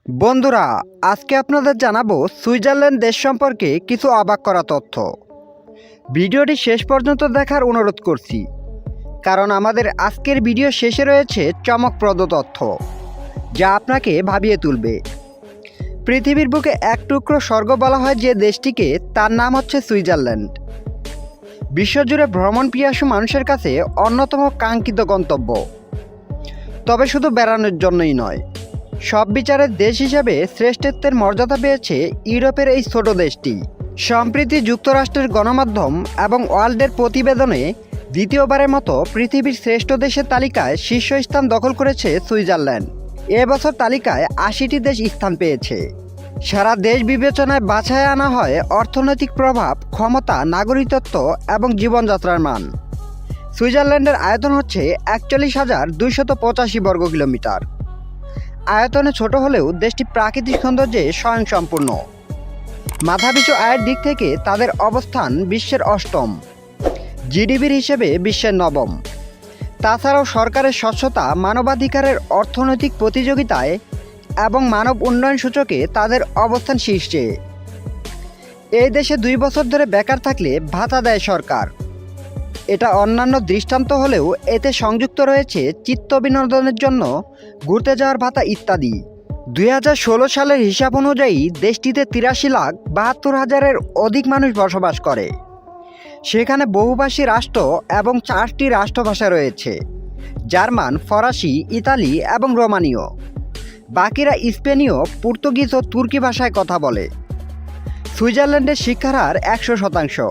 বন্ধুরা, আজকে আপনাদের জানাবো সুইজারল্যান্ড দেশ সম্পর্কে কিছু অবাক করা তথ্য। ভিডিওটি শেষ পর্যন্ত দেখার অনুরোধ করছি, কারণ আমাদের আজকের ভিডিও শেষে রয়েছে চমকপ্রদ তথ্য যা আপনাকে ভাবিয়ে তুলবে। পৃথিবীর বুকে এক টুকরো স্বর্গ বলা হয় যে দেশটিকে, তার নাম হচ্ছে সুইজারল্যান্ড। বিশ্বজুড়ে ভ্রমণ পিয়াসু মানুষের কাছে অন্যতম কাঙ্ক্ষিত গন্তব্য। তবে শুধু বেড়ানোর জন্যই নয়, সব বিচারের দেশ হিসেবে শ্রেষ্ঠত্বের মর্যাদা পেয়েছে ইউরোপের এই ছোট দেশটি। সম্প্রতি যুক্তরাষ্ট্রের গণমাধ্যম এবং ওয়ার্ল্ডের প্রতিবেদনে দ্বিতীয়বারের মতো পৃথিবীর শ্রেষ্ঠ দেশের তালিকায় শীর্ষস্থান দখল করেছে সুইজারল্যান্ড। এবছর তালিকায় ৮০টি দেশ স্থান পেয়েছে। সারা দেশ বিবেচনায় বাছাই আনা হয় অর্থনৈতিক প্রভাব, ক্ষমতা, নাগরিকত্ব এবং জীবনযাত্রার মান। সুইজারল্যান্ডের আয়তন হচ্ছে ৪১,২৮৫ বর্গ কিলোমিটার। আয়তনে ছোট হলেও দেশটি প্রাকৃতিক সৌন্দর্যে স্বয়ংসম্পূর্ণ। মাথাপিছু আয়ের দিক থেকে তাদের অবস্থান বিশ্বের অষ্টম, জিডিপির হিসেবে বিশ্বের নবম। তাছাড়াও সরকারের স্বচ্ছতা, মানবাধিকারের, অর্থনৈতিক প্রতিযোগিতায় এবং মানব উন্নয়ন সূচকে তাদের অবস্থান শীর্ষে। এই দেশে ২ বছর ধরে বেকার থাকলে ভাতা দেয় সরকার। এটা অন্যান্য দৃষ্টান্ত হলেও এতে সংযুক্ত রয়েছে চিত্ত বিনোদনের জন্য ঘুরতে যাওয়ার ভাতা ইত্যাদি। ২০১৬ সালের হিসাব অনুযায়ী দেশটিতে ৮৩,৭২,০০০-এর অধিক মানুষ বসবাস করে। সেখানে বহুভাষী রাষ্ট্র এবং ৪টি রাষ্ট্রভাষা রয়েছে: জার্মান, ফরাসি, ইতালি এবং রোমানীয়। বাকিরা স্পেনীয়, পর্তুগিজ ও তুর্কি ভাষায় কথা বলে। সুইজারল্যান্ডের শিক্ষার হার ১০০%।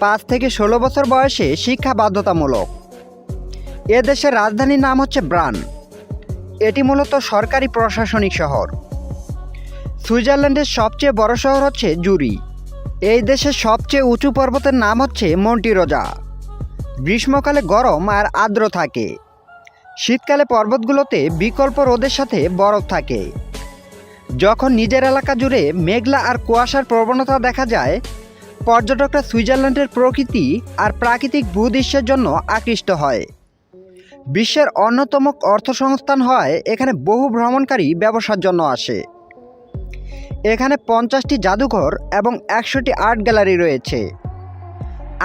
৫ থেকে ১৬ বছর বয়সে শিক্ষা বাধ্যতামূলক। এ দেশের রাজধানীর নাম হচ্ছে ব্রান। এটি মূলত সরকারি প্রশাসনিক শহর। সুইজারল্যান্ডের সবচেয়ে বড় শহর হচ্ছে জুরি। এই দেশের সবচেয়ে উঁচু পর্বতের নাম হচ্ছে মন্টি রোজা। গ্রীষ্মকালে গরম আর আর্দ্র থাকে। শীতকালে পর্বতগুলোতে বিকল্প রোদের সাথে বরফ থাকে। যখন নিজের এলাকা জুড়ে মেঘলা আর কুয়াশার প্রবণতা দেখা যায়, পর্যটকরা সুইজারল্যান্ডের প্রকৃতি আর প্রাকৃতিক ভূদৃশ্যের জন্য আকৃষ্ট হয়। বিশ্বের অন্যতম অর্থসংস্থান হয় এখানে বহু ভ্রমণকারী ব্যবসার জন্য আসে। এখানে ৫০টি জাদুঘর এবং ১০০টি আর্ট গ্যালারি রয়েছে।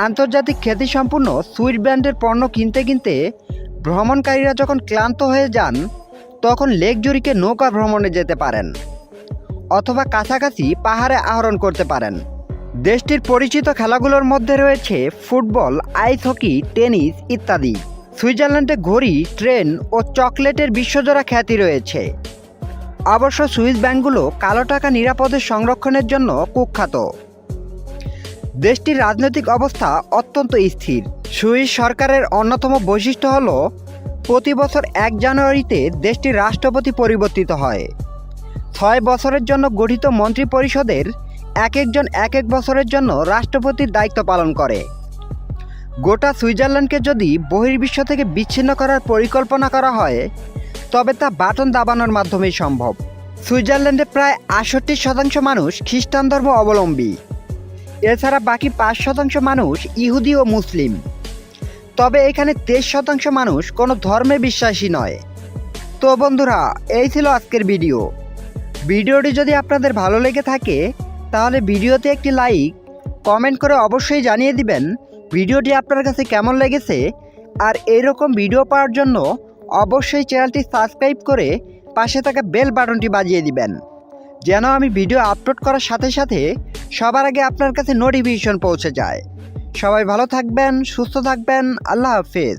আন্তর্জাতিক খ্যাতিসম্পন্ন সুইস ব্র্যান্ডের পণ্য কিনতে কিনতে ভ্রমণকারীরা যখন ক্লান্ত হয়ে যান, তখন লেক জুরিকে নৌকা ভ্রমণে যেতে পারেন অথবা কাছাকাছি পাহাড়ে আরোহণ করতে পারেন। দেশটির পরিচিত খেলাগুলোর মধ্যে রয়েছে ফুটবল, আইস হকি, টেনিস ইত্যাদি। সুইজারল্যান্ডে ঘড়ি, ট্রেন ও চকলেটের বিশ্বজোড়া খ্যাতি রয়েছে। অবশ্য সুইস ব্যাংকগুলো কালো টাকা নিরাপদে সংরক্ষণের জন্য কুখ্যাত। দেশটির রাজনৈতিক অবস্থা অত্যন্ত স্থির। সুইস সরকারের অন্যতম বৈশিষ্ট্য হল প্রতি বছর ১ জানুয়ারিতে দেশটির রাষ্ট্রপতি পরিবর্তিত হয়। ৬ বছরের জন্য গঠিত মন্ত্রিপরিষদের এক একজন এক এক বছরের জন্য রাষ্ট্রপতির দায়িত্ব পালন করে। গোটা সুইজারল্যান্ডকে যদি বহির্বিশ্ব থেকে বিচ্ছিন্ন করার পরিকল্পনা করা হয়, তবে তা বাটন দাবানোর মাধ্যমেই সম্ভব। সুইজারল্যান্ডে প্রায় ৬৮% মানুষ খ্রিস্টান ধর্ম অবলম্বী। এছাড়া বাকি ৫% মানুষ ইহুদি ও মুসলিম। তবে এখানে 23% মানুষ কোনো ধর্মে বিশ্বাসী নয়। তো বন্ধুরা, এই ছিল আজকের ভিডিওটি যদি আপনাদের ভালো লেগে থাকে, তাহলে ভিডিওতে একটি লাইক, কমেন্ট করে অবশ্যই জানিয়ে দিবেন ভিডিওটি আপনার কাছে কেমন লেগেছে। আর এইরকম ভিডিও পাওয়ার জন্য অবশ্যই চ্যানেলটি সাবস্ক্রাইব করে পাশে থাকা বেল বাটনটি বাজিয়ে দিবেন, যেন আমি ভিডিও আপলোড করার সাথে সাথে সবার আগে আপনার কাছে নোটিফিকেশন পৌঁছে যায়। সবাই ভালো থাকবেন, সুস্থ থাকবেন। আল্লাহ হাফেজ।